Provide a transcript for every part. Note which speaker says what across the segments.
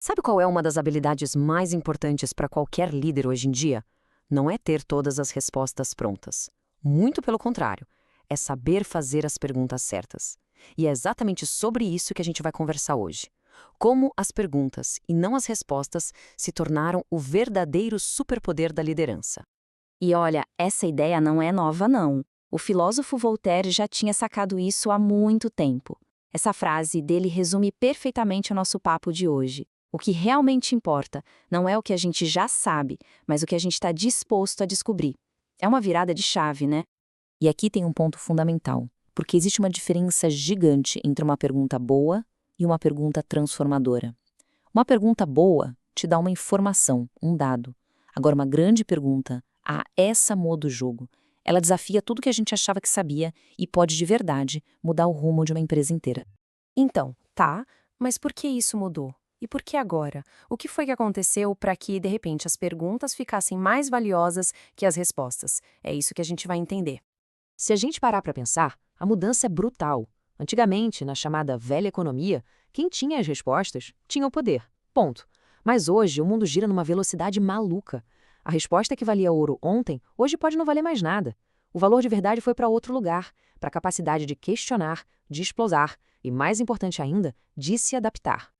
Speaker 1: Sabe qual é uma das habilidades mais importantes para qualquer líder hoje em dia? Não é ter todas as respostas prontas. Muito pelo contrário, é saber fazer as perguntas certas. E é exatamente sobre isso que a gente vai conversar hoje. Como as perguntas e não as respostas se tornaram o verdadeiro superpoder da liderança.
Speaker 2: E olha, essa ideia não é nova, não. O filósofo Voltaire já tinha sacado isso há muito tempo. Essa frase dele resume perfeitamente o nosso papo de hoje. O que realmente importa não é o que a gente já sabe, mas o que a gente está disposto a descobrir. É uma virada de chave, né? E aqui tem um ponto fundamental, porque existe uma diferença gigante entre uma pergunta boa e uma pergunta transformadora. Uma pergunta boa te dá uma informação, um dado. Agora, uma grande pergunta, essa muda o jogo. Ela desafia tudo que a gente achava que sabia e pode, de verdade, mudar o rumo de uma empresa inteira.
Speaker 3: Então, tá, mas por que isso mudou? E por que agora? O que foi que aconteceu para que, de repente, as perguntas ficassem mais valiosas que as respostas? É isso que a gente vai entender.
Speaker 1: Se a gente parar para pensar, a mudança é brutal. Antigamente, na chamada velha economia, quem tinha as respostas tinha o poder. Ponto. Mas hoje, o mundo gira numa velocidade maluca. A resposta que valia ouro ontem, hoje pode não valer mais nada. O valor de verdade foi para outro lugar, para a capacidade de questionar, de explosar e, mais importante ainda, de se adaptar.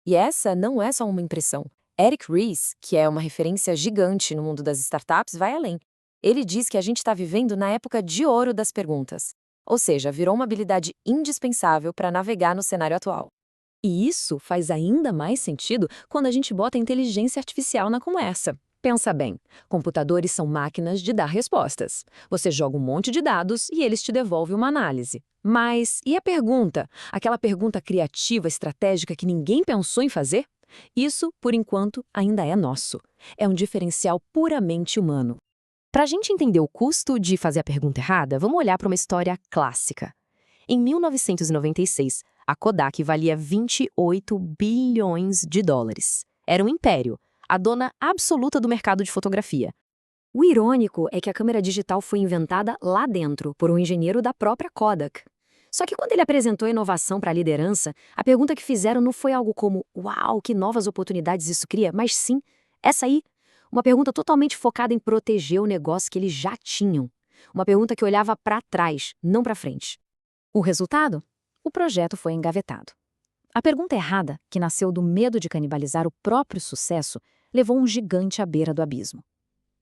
Speaker 3: E essa não é só uma impressão. Eric Ries, que é uma referência gigante no mundo das startups, vai além. Ele diz que a gente está vivendo na época de ouro das perguntas. Ou seja, virou uma habilidade indispensável para navegar no cenário atual.
Speaker 4: E isso faz ainda mais sentido quando a gente bota a inteligência artificial na conversa. Pensa bem, computadores são máquinas de dar respostas. Você joga um monte de dados e eles te devolvem uma análise. Mas e a pergunta? Aquela pergunta criativa, estratégica que ninguém pensou em fazer? Isso, por enquanto, ainda é nosso. É um diferencial puramente humano.
Speaker 3: Para a gente entender o custo de fazer a pergunta errada, vamos olhar para uma história clássica. Em 1996, a Kodak valia 28 bilhões de dólares. Era um império, a dona absoluta do mercado de fotografia.
Speaker 1: O irônico é que a câmera digital foi inventada lá dentro, por um engenheiro da própria Kodak. Só que quando ele apresentou a inovação para a liderança, a pergunta que fizeram não foi algo como "Uau, que novas oportunidades isso cria", mas sim, essa aí, uma pergunta totalmente focada em proteger o negócio que eles já tinham. Uma pergunta que olhava para trás, não para frente. O resultado? O projeto foi engavetado. A pergunta errada, que nasceu do medo de canibalizar o próprio sucesso, levou um gigante à beira do abismo.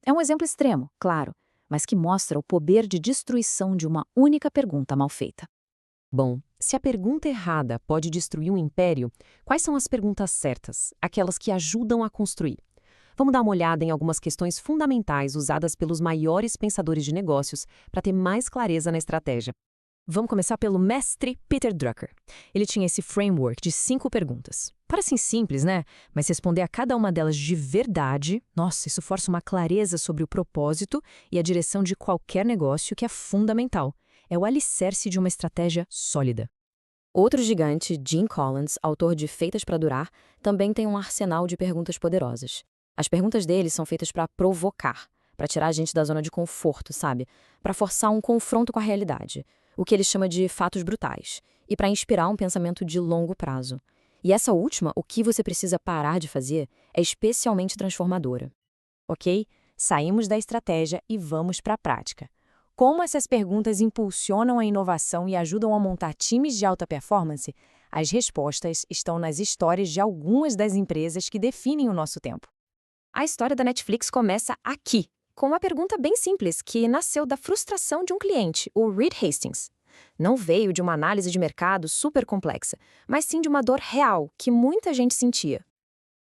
Speaker 1: É um exemplo extremo, claro, mas que mostra o poder de destruição de uma única pergunta mal feita. Bom, se a pergunta errada pode destruir um império, quais são as perguntas certas, aquelas que ajudam a construir? Vamos dar uma olhada em algumas questões fundamentais usadas pelos maiores pensadores de negócios para ter mais clareza na estratégia. Vamos começar pelo mestre Peter Drucker. Ele tinha esse framework de 5 perguntas. Parecem simples, né? Mas responder a cada uma delas de verdade, nossa, isso força uma clareza sobre o propósito e a direção de qualquer negócio que é fundamental. É o alicerce de uma estratégia sólida.
Speaker 3: Outro gigante, Jim Collins, autor de Feitas para Durar, também tem um arsenal de perguntas poderosas. As perguntas dele são feitas para provocar, para tirar a gente da zona de conforto, sabe? Para forçar um confronto com a realidade, o que ele chama de fatos brutais, e para inspirar um pensamento de longo prazo. E essa última, o que você precisa parar de fazer, é especialmente transformadora. Ok? Saímos da estratégia e vamos para a prática. Como essas perguntas impulsionam a inovação e ajudam a montar times de alta performance? As respostas estão nas histórias de algumas das empresas que definem o nosso tempo. A história da Netflix começa aqui, com uma pergunta bem simples que nasceu da frustração de um cliente, o Reed Hastings. Não veio de uma análise de mercado super complexa, mas sim de uma dor real que muita gente sentia.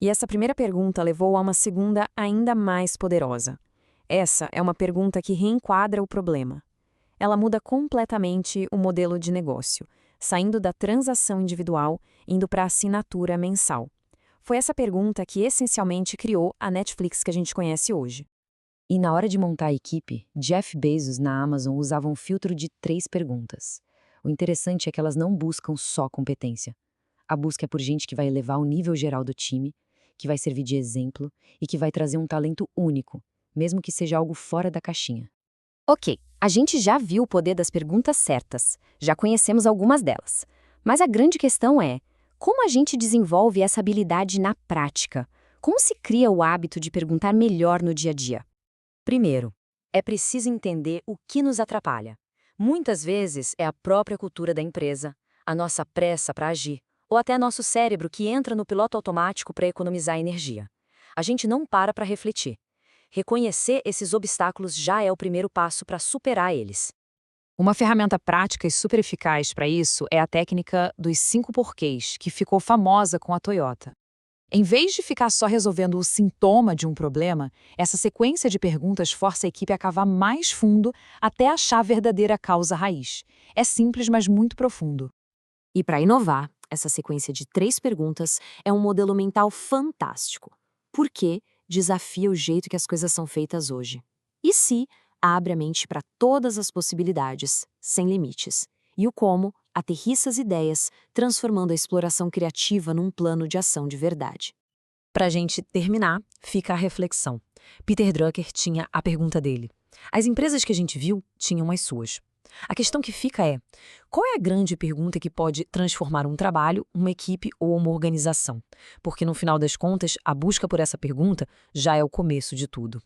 Speaker 3: E essa primeira pergunta levou a uma segunda ainda mais poderosa. Essa é uma pergunta que reenquadra o problema. Ela muda completamente o modelo de negócio, saindo da transação individual indo para a assinatura mensal. Foi essa pergunta que essencialmente criou a Netflix que a gente conhece hoje.
Speaker 2: E na hora de montar a equipe, Jeff Bezos na Amazon usava um filtro de 3 perguntas. O interessante é que elas não buscam só competência. A busca é por gente que vai elevar o nível geral do time, que vai servir de exemplo e que vai trazer um talento único, mesmo que seja algo fora da caixinha.
Speaker 3: Ok, a gente já viu o poder das perguntas certas, já conhecemos algumas delas. Mas a grande questão é,
Speaker 2: Como a gente desenvolve essa habilidade na prática? Como se cria o hábito de perguntar melhor no dia a dia?
Speaker 1: Primeiro, é preciso entender o que nos atrapalha. Muitas vezes é a própria cultura da empresa, a nossa pressa para agir, ou até nosso cérebro que entra no piloto automático para economizar energia. A gente não para refletir. Reconhecer esses obstáculos já é o primeiro passo para superar eles.
Speaker 4: Uma ferramenta prática e super eficaz para isso é a técnica dos 5 porquês, que ficou famosa com a Toyota. Em vez de ficar só resolvendo o sintoma de um problema, essa sequência de perguntas força a equipe a cavar mais fundo até achar a verdadeira causa raiz. É simples, mas muito profundo.
Speaker 3: E para inovar, essa sequência de 3 perguntas é um modelo mental fantástico. Por quê? Desafia o jeito que as coisas são feitas hoje. E se abre a mente para todas as possibilidades, sem limites. E o como aterrissa as ideias, transformando a exploração criativa num plano de ação de verdade. Para a gente terminar, fica a reflexão. Peter Drucker tinha a pergunta dele. As empresas que a gente viu tinham as suas. A questão que fica é, qual é a grande pergunta que pode transformar um trabalho, uma equipe ou uma organização? Porque no final das contas, a busca por essa pergunta já é o começo de tudo.